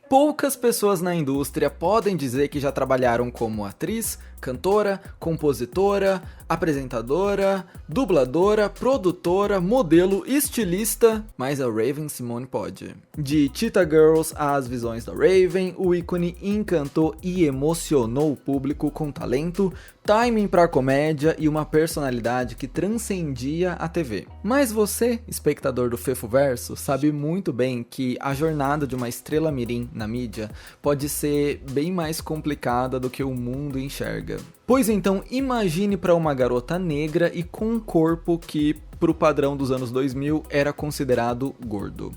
Poucas pessoas na indústria podem dizer que já trabalharam como atriz, cantora, compositora, apresentadora, dubladora, produtora, modelo, estilista, mas a Raven-Symoné pode. De Cheetah Girls às visões da Raven, o ícone encantou e emocionou o público com talento, timing pra comédia e uma personalidade que transcendia a TV. Mas você, espectador do Fefoverso, sabe muito bem que a jornada de uma estrela mirim na mídia pode ser bem mais complicada do que o mundo enxerga. Pois então, imagine para uma garota negra e com um corpo que, pro padrão dos anos 2000, era considerado gordo.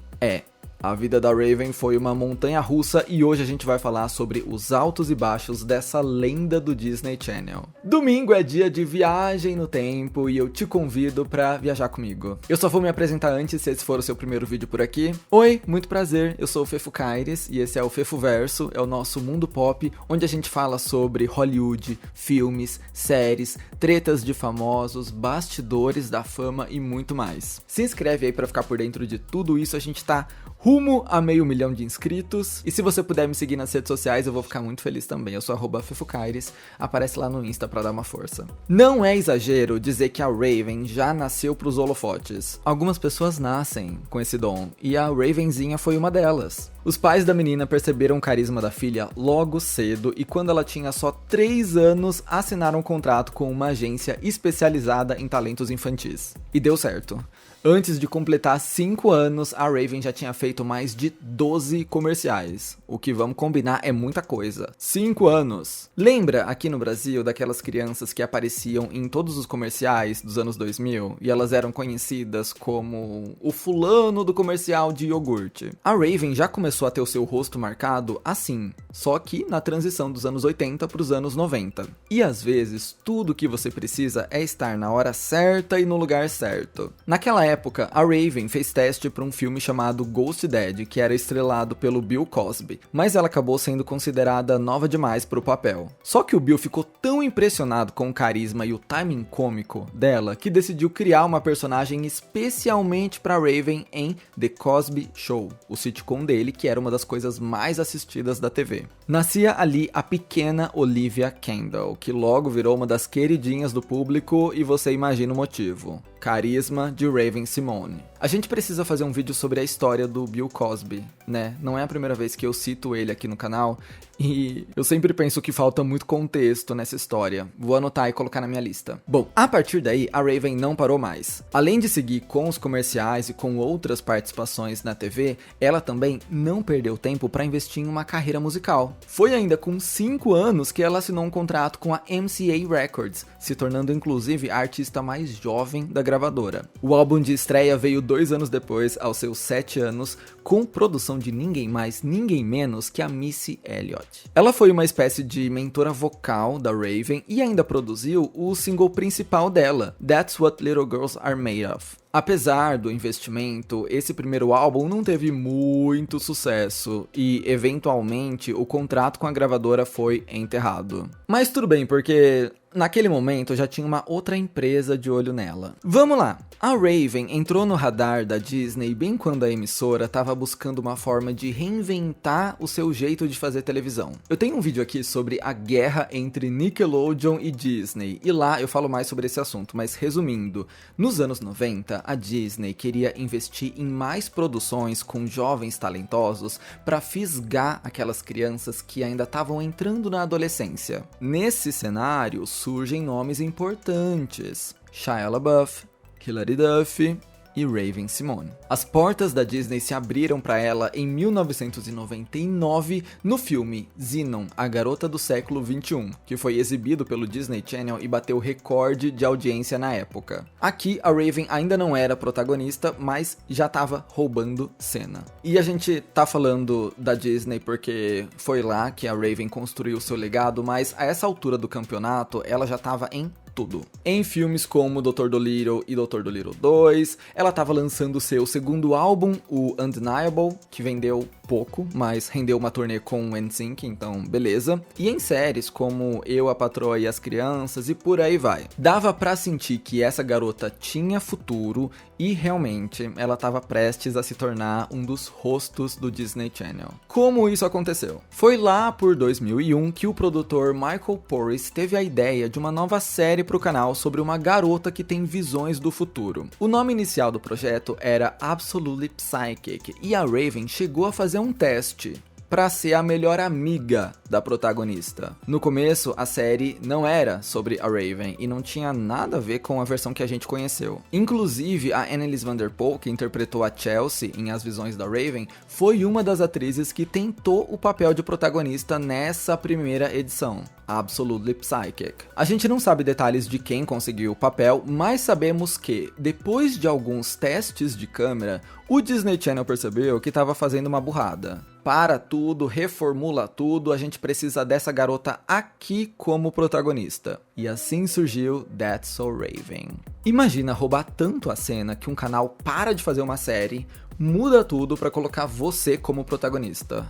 A vida da Raven foi uma montanha-russa e hoje a gente vai falar sobre os altos e baixos dessa lenda do Disney Channel. Domingo é dia de viagem no tempo e eu te convido pra viajar comigo. Eu só vou me apresentar antes, se esse for o seu primeiro vídeo por aqui. Oi, muito prazer, eu sou o Fefo Caires e esse é o Fefoverso, é o nosso mundo pop, onde a gente fala sobre Hollywood, filmes, séries, tretas de famosos, bastidores da fama e muito mais. Se inscreve aí pra ficar por dentro de tudo isso, a gente tá rumo a 500 mil de inscritos. E se você puder me seguir nas redes sociais, eu vou ficar muito feliz também. Eu sou @FefoCaires, aparece lá no Insta pra dar uma força. Não é exagero dizer que a Raven já nasceu pros holofotes. Algumas pessoas nascem com esse dom, e a Ravenzinha foi uma delas. Os pais da menina perceberam o carisma da filha logo cedo e quando ela tinha só 3 anos, assinaram um contrato com uma agência especializada em talentos infantis. E deu certo. Antes de completar 5 anos, a Raven já tinha feito mais de 12 comerciais. O que vamos combinar é muita coisa. 5 anos! Lembra aqui no Brasil daquelas crianças que apareciam em todos os comerciais dos anos 2000 e elas eram conhecidas como o fulano do comercial de iogurte? A Raven já começou a ter o seu rosto marcado assim, só que na transição dos anos 80 para os anos 90. E às vezes, tudo o que você precisa é estar na hora certa e no lugar certo. Naquela época, a Raven fez teste para um filme chamado Ghost Dad, que era estrelado pelo Bill Cosby, mas ela acabou sendo considerada nova demais para o papel. Só que o Bill ficou tão impressionado com o carisma e o timing cômico dela que decidiu criar uma personagem especialmente para Raven em The Cosby Show, o sitcom dele, que era uma das coisas mais assistidas da TV. Nascia ali a pequena Olivia Kendall, que logo virou uma das queridinhas do público e você imagina o motivo. Carisma de Raven-Symoné. A gente precisa fazer um vídeo sobre a história do Bill Cosby, né? Não é a primeira vez que eu cito ele aqui no canal e eu sempre penso que falta muito contexto nessa história. Vou anotar e colocar na minha lista. Bom, a partir daí, a Raven não parou mais. Além de seguir com os comerciais e com outras participações na TV, ela também não perdeu tempo para investir em uma carreira musical. Foi ainda com 5 anos que ela assinou um contrato com a MCA Records, se tornando inclusive a artista mais jovem da gravadora. O álbum de estreia veio 2 anos depois, aos seus 7 anos, com produção de ninguém mais, ninguém menos que a Missy Elliott. Ela foi uma espécie de mentora vocal da Raven e ainda produziu o single principal dela, That's What Little Girls Are Made Of. Apesar do investimento, esse primeiro álbum não teve muito sucesso e, eventualmente, o contrato com a gravadora foi enterrado. Mas tudo bem, porque naquele momento já tinha uma outra empresa de olho nela. Vamos lá! A Raven entrou no radar da Disney bem quando a emissora estava buscando uma forma de reinventar o seu jeito de fazer televisão. Eu tenho um vídeo aqui sobre a guerra entre Nickelodeon e Disney, e lá eu falo mais sobre esse assunto, mas resumindo, nos anos 90, a Disney queria investir em mais produções com jovens talentosos para fisgar aquelas crianças que ainda estavam entrando na adolescência. Nesse cenário surgem nomes importantes: Shia LaBeouf, Hilary Duff e Raven-Symoné. As portas da Disney se abriram para ela em 1999 no filme Zenon, a Garota do Século XXI, que foi exibido pelo Disney Channel e bateu recorde de audiência na época. Aqui, a Raven ainda não era protagonista, mas já estava roubando cena. E a gente tá falando da Disney porque foi lá que a Raven construiu seu legado, mas a essa altura do campeonato, ela já estava em tudo. Em filmes como Dr. Dolittle e Dr. Dolittle 2, ela estava lançando seu segundo álbum, o Undeniable, que vendeu pouco, mas rendeu uma turnê com o NSYNC, então beleza. E em séries como Eu, a Patroa e as Crianças e por aí vai. Dava pra sentir que essa garota tinha futuro e realmente ela estava prestes a se tornar um dos rostos do Disney Channel. Como isso aconteceu? Foi lá por 2001 que o produtor Michael Porris teve a ideia de uma nova série para o canal sobre uma garota que tem visões do futuro. O nome inicial do projeto era Absolutely Psychic e a Raven chegou a fazer um teste para ser a melhor amiga da protagonista. No começo, a série não era sobre a Raven e não tinha nada a ver com a versão que a gente conheceu. Inclusive, a Anneliese van der Pol, que interpretou a Chelsea em As Visões da Raven, foi uma das atrizes que tentou o papel de protagonista nessa primeira edição, Absolutely Psychic. A gente não sabe detalhes de quem conseguiu o papel, mas sabemos que, depois de alguns testes de câmera, o Disney Channel percebeu que estava fazendo uma burrada. Para tudo, reformula tudo, a gente precisa dessa garota aqui como protagonista. E assim surgiu That's So Raven. Imagina roubar tanto a cena que um canal para de fazer uma série, muda tudo para colocar você como protagonista.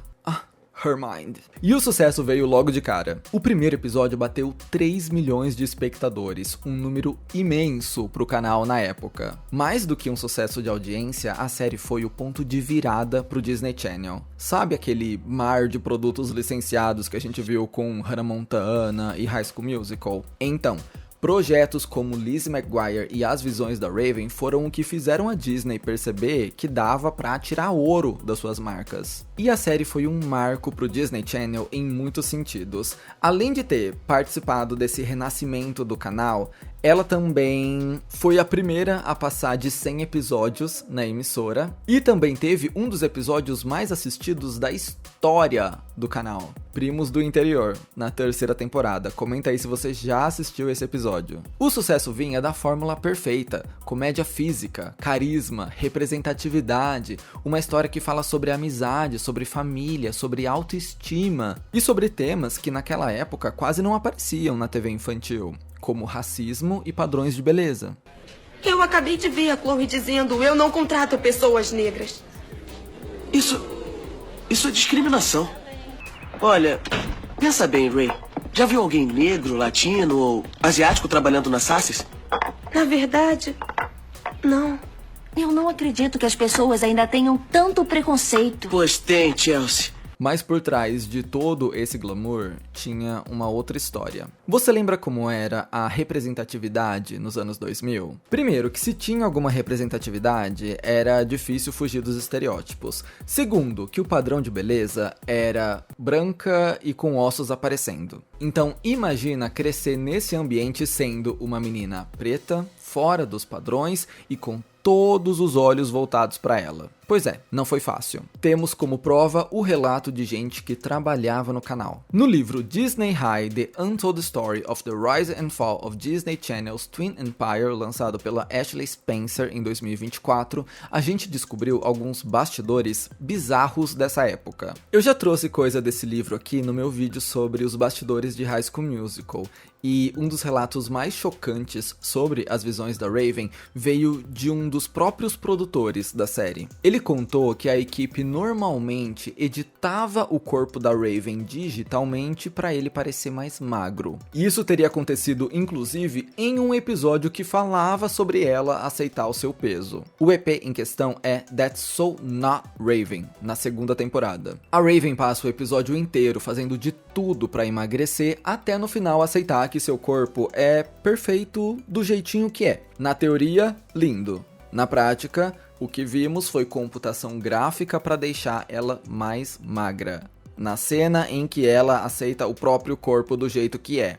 Her Mind. E o sucesso veio logo de cara. O primeiro episódio bateu 3 milhões de espectadores, um número imenso pro canal na época. Mais do que um sucesso de audiência, a série foi o ponto de virada pro Disney Channel. Sabe aquele mar de produtos licenciados que a gente viu com Hannah Montana e High School Musical? Então, projetos como Lizzie McGuire e As Visões da Raven foram o que fizeram a Disney perceber que dava pra tirar ouro das suas marcas. E a série foi um marco pro Disney Channel em muitos sentidos. Além de ter participado desse renascimento do canal, ela também foi a primeira a passar de 100 episódios na emissora e também teve um dos episódios mais assistidos da história do canal, Primos do Interior, na terceira temporada. Comenta aí se você já assistiu esse episódio. O sucesso vinha da fórmula perfeita: comédia física, carisma, representatividade, uma história que fala sobre amizade, sobre família, sobre autoestima e sobre temas que naquela época quase não apareciam na TV infantil, como racismo e padrões de beleza. Eu acabei de ver a Chloe dizendo: eu não contrato pessoas negras. Isso é discriminação. Olha, pensa bem, Ray. Já viu alguém negro, latino ou asiático trabalhando na Sassis? Na verdade, não. Eu não acredito que as pessoas ainda tenham tanto preconceito. Pois tem, Chelsea. Mas por trás de todo esse glamour, tinha uma outra história. Você lembra como era a representatividade nos anos 2000? Primeiro, que se tinha alguma representatividade, era difícil fugir dos estereótipos. Segundo, que o padrão de beleza era branca e com ossos aparecendo. Então, imagina crescer nesse ambiente sendo uma menina preta, fora dos padrões e com todos os olhos voltados para ela. Pois é, não foi fácil. Temos como prova o relato de gente que trabalhava no canal. No livro Disney High: The Untold Story of the Rise and Fall of Disney Channel's Twin Empire, lançado pela Ashley Spencer em 2024, a gente descobriu alguns bastidores bizarros dessa época. Eu já trouxe coisa desse livro aqui no meu vídeo sobre os bastidores de High School Musical, e um dos relatos mais chocantes sobre as visões da Raven veio de um dos próprios produtores da série. Ele contou que a equipe normalmente editava o corpo da Raven digitalmente para ele parecer mais magro. E isso teria acontecido inclusive em um episódio que falava sobre ela aceitar o seu peso. O EP em questão é That's So Not Raven, na segunda temporada. A Raven passa o episódio inteiro fazendo de tudo para emagrecer até no final aceitar que seu corpo é perfeito do jeitinho que é. Na teoria, lindo. Na prática, o que vimos foi computação gráfica para deixar ela mais magra. Na cena em que ela aceita o próprio corpo do jeito que é.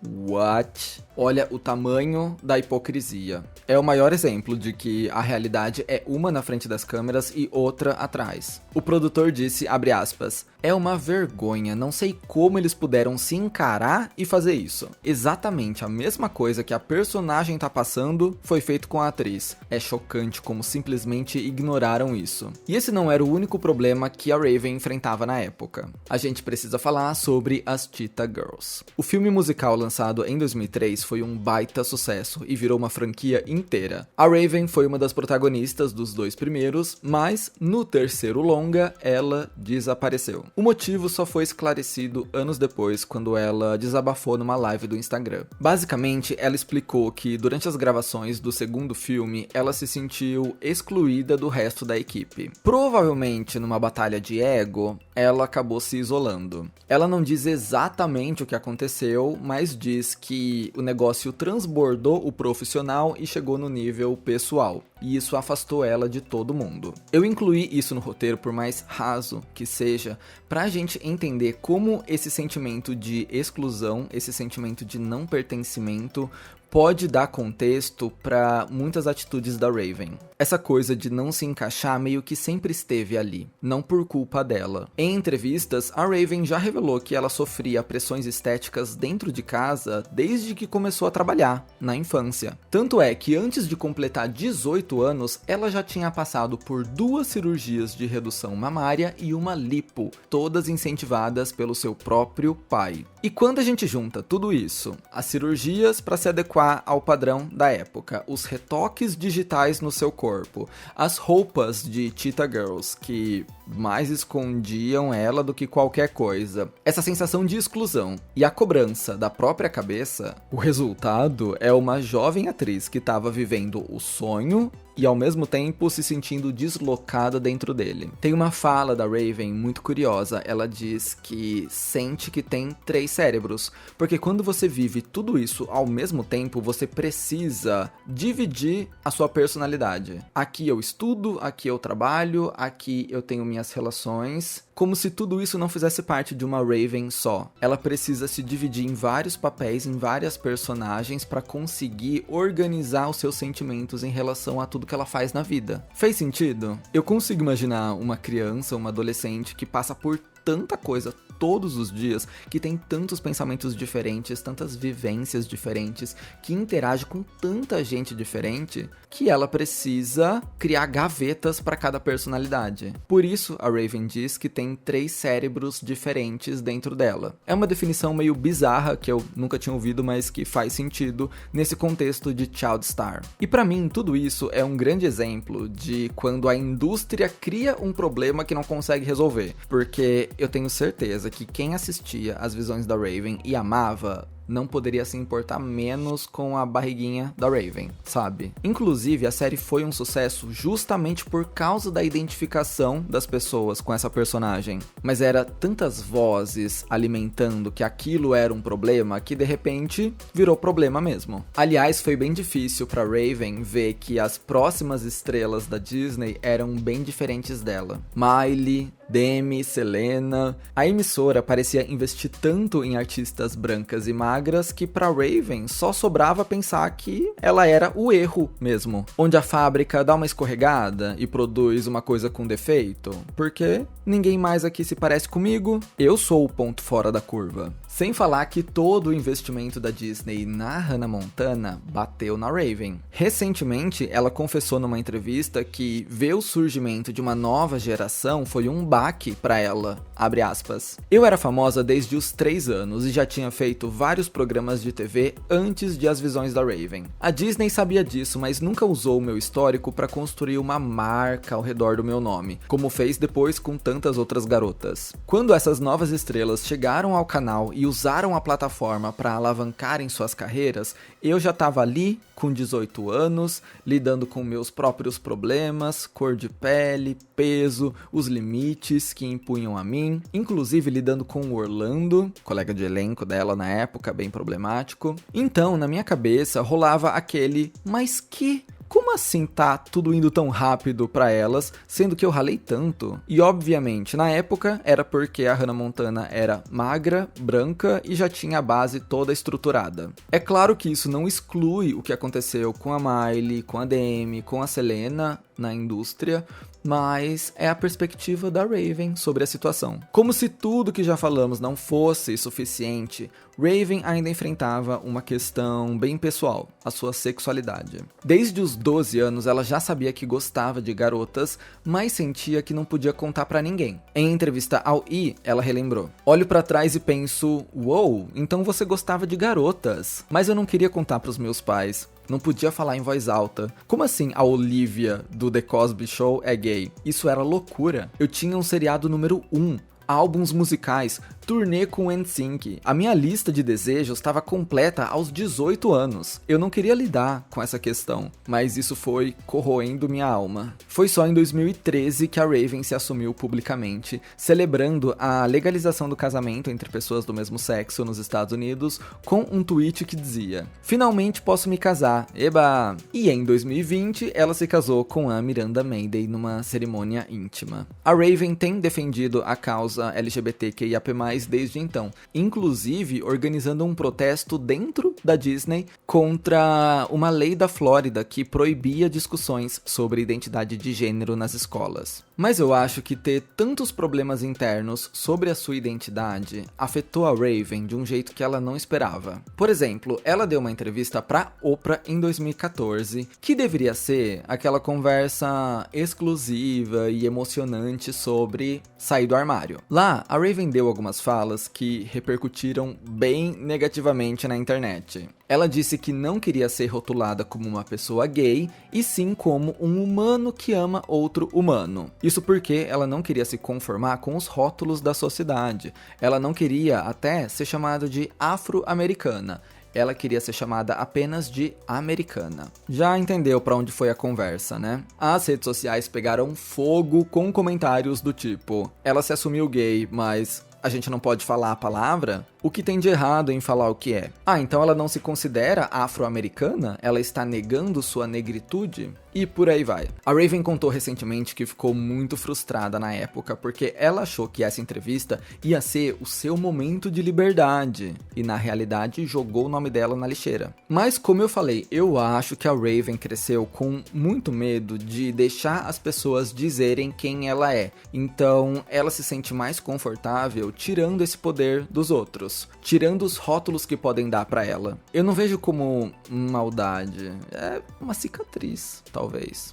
What? Olha o tamanho da hipocrisia. É o maior exemplo de que a realidade é uma na frente das câmeras e outra atrás. O produtor disse, abre aspas, é uma vergonha, não sei como eles puderam se encarar e fazer isso. Exatamente a mesma coisa que a personagem tá passando foi feito com a atriz. É chocante como simplesmente ignoraram isso. E esse não era o único problema que a Raven enfrentava na época. A gente precisa falar sobre as Cheetah Girls. O filme musical lançado em 2003, foi um baita sucesso e virou uma franquia inteira. A Raven foi uma das protagonistas dos 2 primeiros, mas no terceiro longa, ela desapareceu. O motivo só foi esclarecido anos depois, quando ela desabafou numa live do Instagram. Basicamente, ela explicou que durante as gravações do segundo filme, ela se sentiu excluída do resto da equipe. Provavelmente numa batalha de ego, ela acabou se isolando. Ela não diz exatamente o que aconteceu, mas diz que o negócio transbordou o profissional e chegou no nível pessoal. E isso afastou ela de todo mundo. Eu incluí isso no roteiro, por mais raso que seja, pra gente entender como esse sentimento de exclusão, esse sentimento de não pertencimento, pode dar contexto para muitas atitudes da Raven. Essa coisa de não se encaixar meio que sempre esteve ali, não por culpa dela. Em entrevistas, a Raven já revelou que ela sofria pressões estéticas dentro de casa desde que começou a trabalhar, na infância. Tanto é que antes de completar 18 anos, ela já tinha passado por 2 cirurgias de redução mamária e uma lipo, todas incentivadas pelo seu próprio pai. E quando a gente junta tudo isso, as cirurgias para se adequar ao padrão da época, os retoques digitais no seu corpo, as roupas de Cheetah Girls que mais escondiam ela do que qualquer coisa, essa sensação de exclusão e a cobrança da própria cabeça, o resultado é uma jovem atriz que estava vivendo o sonho e ao mesmo tempo se sentindo deslocada dentro dele. Tem uma fala da Raven muito curiosa, ela diz que sente que tem 3 cérebros, porque quando você vive tudo isso ao mesmo tempo, você precisa dividir a sua personalidade. Aqui eu estudo, aqui eu trabalho, aqui eu tenho minhas relações, como se tudo isso não fizesse parte de uma Raven só. Ela precisa se dividir em vários papéis, em várias personagens para conseguir organizar os seus sentimentos em relação a tudo que ela faz na vida. Fez sentido? Eu consigo imaginar uma criança, uma adolescente que passa por tanta coisa todos os dias, que tem tantos pensamentos diferentes, tantas vivências diferentes, que interage com tanta gente diferente, que ela precisa criar gavetas para cada personalidade. Por isso, a Raven diz que tem 3 cérebros diferentes dentro dela. É uma definição meio bizarra, que eu nunca tinha ouvido, mas que faz sentido nesse contexto de Child Star. E para mim, tudo isso é um grande exemplo de quando a indústria cria um problema que não consegue resolver. Porque eu tenho certeza que quem assistia às visões da Raven e amava não poderia se importar menos com a barriguinha da Raven, sabe? Inclusive, a série foi um sucesso justamente por causa da identificação das pessoas com essa personagem. Mas era tantas vozes alimentando que aquilo era um problema que de repente virou problema mesmo. Aliás, foi bem difícil pra Raven ver que as próximas estrelas da Disney eram bem diferentes dela. Miley, Demi, Selena. A emissora parecia investir tanto em artistas brancas e magras que pra Raven só sobrava pensar que ela era o erro mesmo, onde a fábrica dá uma escorregada e produz uma coisa com defeito, porque ninguém mais aqui se parece comigo, eu sou o ponto fora da curva. Sem falar que todo o investimento da Disney na Hannah Montana bateu na Raven. Recentemente, ela confessou numa entrevista que ver o surgimento de uma nova geração foi um baque pra ela, abre aspas. Eu era famosa desde os 3 anos e já tinha feito vários programas de TV antes de As Visões da Raven. A Disney sabia disso, mas nunca usou o meu histórico pra construir uma marca ao redor do meu nome, como fez depois com tantas outras garotas. Quando essas novas estrelas chegaram ao canal e usaram a plataforma para alavancarem suas carreiras, eu já estava ali com 18 anos, lidando com meus próprios problemas, cor de pele, peso, os limites que impunham a mim, inclusive lidando com o Orlando, colega de elenco dela na época, bem problemático. Então, na minha cabeça, rolava aquele, mas que... Como assim tá tudo indo tão rápido pra elas, sendo que eu ralei tanto? E obviamente, na época, era porque a Hannah Montana era magra, branca e já tinha a base toda estruturada. É claro que isso não exclui o que aconteceu com a Miley, com a Demi, com a Selena na indústria, mas é a perspectiva da Raven sobre a situação. Como se tudo que já falamos não fosse suficiente, Raven ainda enfrentava uma questão bem pessoal, a sua sexualidade. Desde os 12 anos ela já sabia que gostava de garotas, mas sentia que não podia contar pra ninguém. Em entrevista ao E, ela relembrou: "Olho pra trás e penso, uou, então você gostava de garotas, mas eu não queria contar pros meus pais. Não podia falar em voz alta. Como assim a Olivia do The Cosby Show é gay? Isso era loucura. Eu tinha um seriado número 1, álbuns musicais, turnê com NSYNC. A minha lista de desejos estava completa aos 18 anos. Eu não queria lidar com essa questão, mas isso foi corroendo minha alma." Foi só em 2013 que a Raven se assumiu publicamente, celebrando a legalização do casamento entre pessoas do mesmo sexo nos Estados Unidos, com um tweet que dizia: "Finalmente posso me casar, eba!" E em 2020, ela se casou com a Miranda Mayday numa cerimônia íntima. A Raven tem defendido a causa LGBTQIAP+, desde então, inclusive organizando um protesto dentro da Disney contra uma lei da Flórida que proibia discussões sobre identidade de gênero nas escolas. Mas eu acho que ter tantos problemas internos sobre a sua identidade afetou a Raven de um jeito que ela não esperava. Por exemplo, ela deu uma entrevista pra Oprah em 2014, que deveria ser aquela conversa exclusiva e emocionante sobre sair do armário. Lá, a Raven deu algumas falas que repercutiram bem negativamente na internet. Ela disse que não queria ser rotulada como uma pessoa gay, e sim como um humano que ama outro humano. Isso porque ela não queria se conformar com os rótulos da sociedade. Ela não queria até ser chamada de afro-americana. Ela queria ser chamada apenas de americana. Já entendeu pra onde foi a conversa, né? As redes sociais pegaram fogo com comentários do tipo: "Ela se assumiu gay, mas a gente não pode falar a palavra? O que tem de errado em falar o que é? Ah, então ela não se considera afro-americana? Ela está negando sua negritude?" E por aí vai. A Raven contou recentemente que ficou muito frustrada na época porque ela achou que essa entrevista ia ser o seu momento de liberdade e na realidade jogou o nome dela na lixeira. Mas como eu falei, eu acho que a Raven cresceu com muito medo de deixar as pessoas dizerem quem ela é. Então ela se sente mais confortável tirando esse poder dos outros, tirando os rótulos que podem dar pra ela. Eu não vejo como maldade, é uma cicatriz, talvez.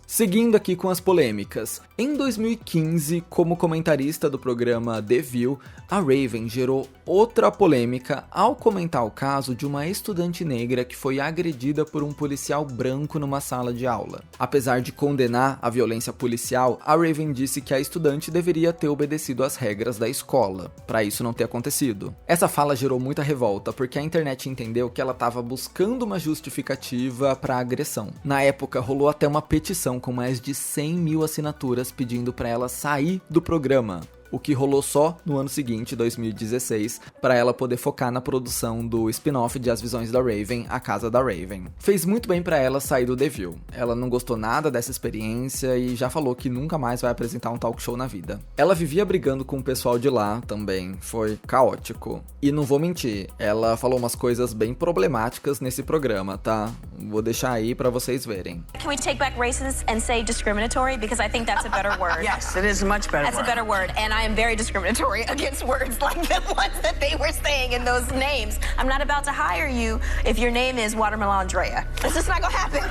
Seguindo aqui com as polêmicas. Em 2015, como comentarista do programa The View, a Raven gerou outra polêmica ao comentar o caso de uma estudante negra que foi agredida por um policial branco numa sala de aula. Apesar de condenar a violência policial, a Raven disse que a estudante deveria ter obedecido às regras da escola, para isso não ter acontecido. Essa fala gerou muita revolta, porque a internet entendeu que ela estava buscando uma justificativa para a agressão. Na época, rolou até uma petição com mais de 100 mil assinaturas pedindo para ela sair do programa, o que rolou só no ano seguinte, 2016, para ela poder focar na produção do spin-off de As Visões da Raven, A Casa da Raven. Fez muito bem para ela sair do The View. Ela não gostou nada dessa experiência e já falou que nunca mais vai apresentar um talk show na vida. Ela vivia brigando com o pessoal de lá também, foi caótico. E não vou mentir, ela falou umas coisas bem problemáticas nesse programa, tá? Vou deixar aí para vocês verem. Can we take back racist and say discriminatory? Because I think that's a better word. Yes, it is a much better That's a better word, and I am very discriminatory against words like the ones that they were saying in those names. I'm not about to hire you if your name is Watermelon Andrea. It's just not gonna happen.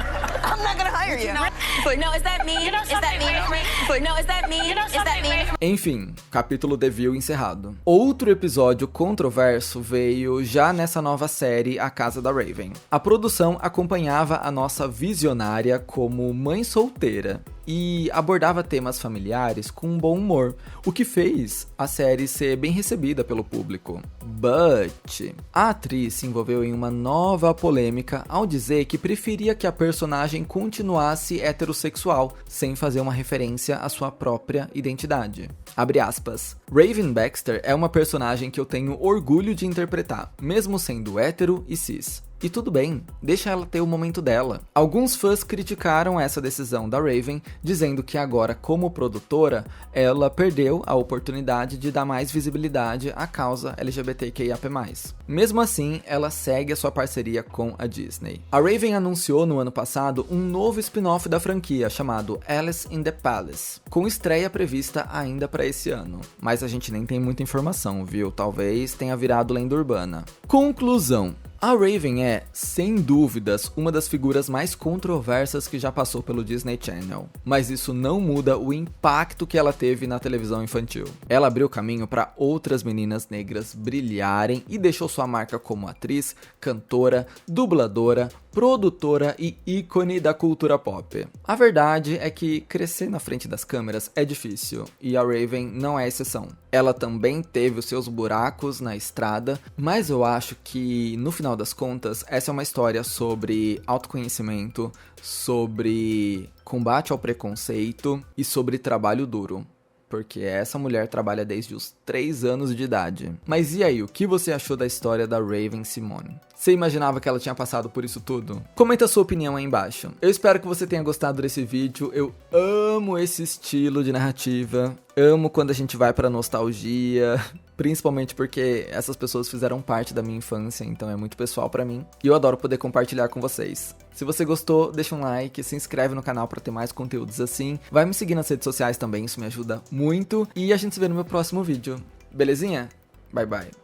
I'm not gonna hire you. No, is that mean? Is that mean? No, is that mean? Is that mean? Enfim, capítulo The View encerrado. Outro episódio controverso veio já nessa nova série A Casa da Raven. A produção acompanhava a nossa visionária como mãe solteira e abordava temas familiares com um bom humor, o que fez a série ser bem recebida pelo público. But a atriz se envolveu em uma nova polêmica ao dizer que preferia que a personagem continuasse heterossexual, sem fazer uma referência à sua própria identidade. Abre aspas. Raven Baxter é uma personagem que eu tenho orgulho de interpretar, mesmo sendo hétero e cis. E tudo bem, deixa ela ter o momento dela. Alguns fãs criticaram essa decisão da Raven, dizendo que agora, como produtora, ela perdeu a oportunidade de dar mais visibilidade à causa LGBTQIAP+. Mesmo assim, ela segue a sua parceria com a Disney. A Raven anunciou no ano passado um novo spin-off da franquia, chamado Alice in the Palace, com estreia prevista ainda para esse ano. Mas a gente nem tem muita informação, viu? Talvez tenha virado lenda urbana. Conclusão. A Raven é, sem dúvidas, uma das figuras mais controversas que já passou pelo Disney Channel, mas isso não muda o impacto que ela teve na televisão infantil. Ela abriu caminho para outras meninas negras brilharem e deixou sua marca como atriz, cantora, dubladora, produtora e ícone da cultura pop. A verdade é que crescer na frente das câmeras é difícil, e a Raven não é exceção. Ela também teve os seus buracos na estrada, mas eu acho que, no final das contas, essa é uma história sobre autoconhecimento, sobre combate ao preconceito e sobre trabalho duro. Porque essa mulher trabalha desde os 3 anos de idade. Mas e aí, o que você achou da história da Raven-Symoné? Você imaginava que ela tinha passado por isso tudo? Comenta a sua opinião aí embaixo. Eu espero que você tenha gostado desse vídeo. Eu amo esse estilo de narrativa. Amo quando a gente vai pra nostalgia. Principalmente porque essas pessoas fizeram parte da minha infância, então é muito pessoal pra mim. E eu adoro poder compartilhar com vocês. Se você gostou, deixa um like, se inscreve no canal pra ter mais conteúdos assim. Vai me seguir nas redes sociais também, isso me ajuda muito. E a gente se vê no meu próximo vídeo. Belezinha? Bye bye.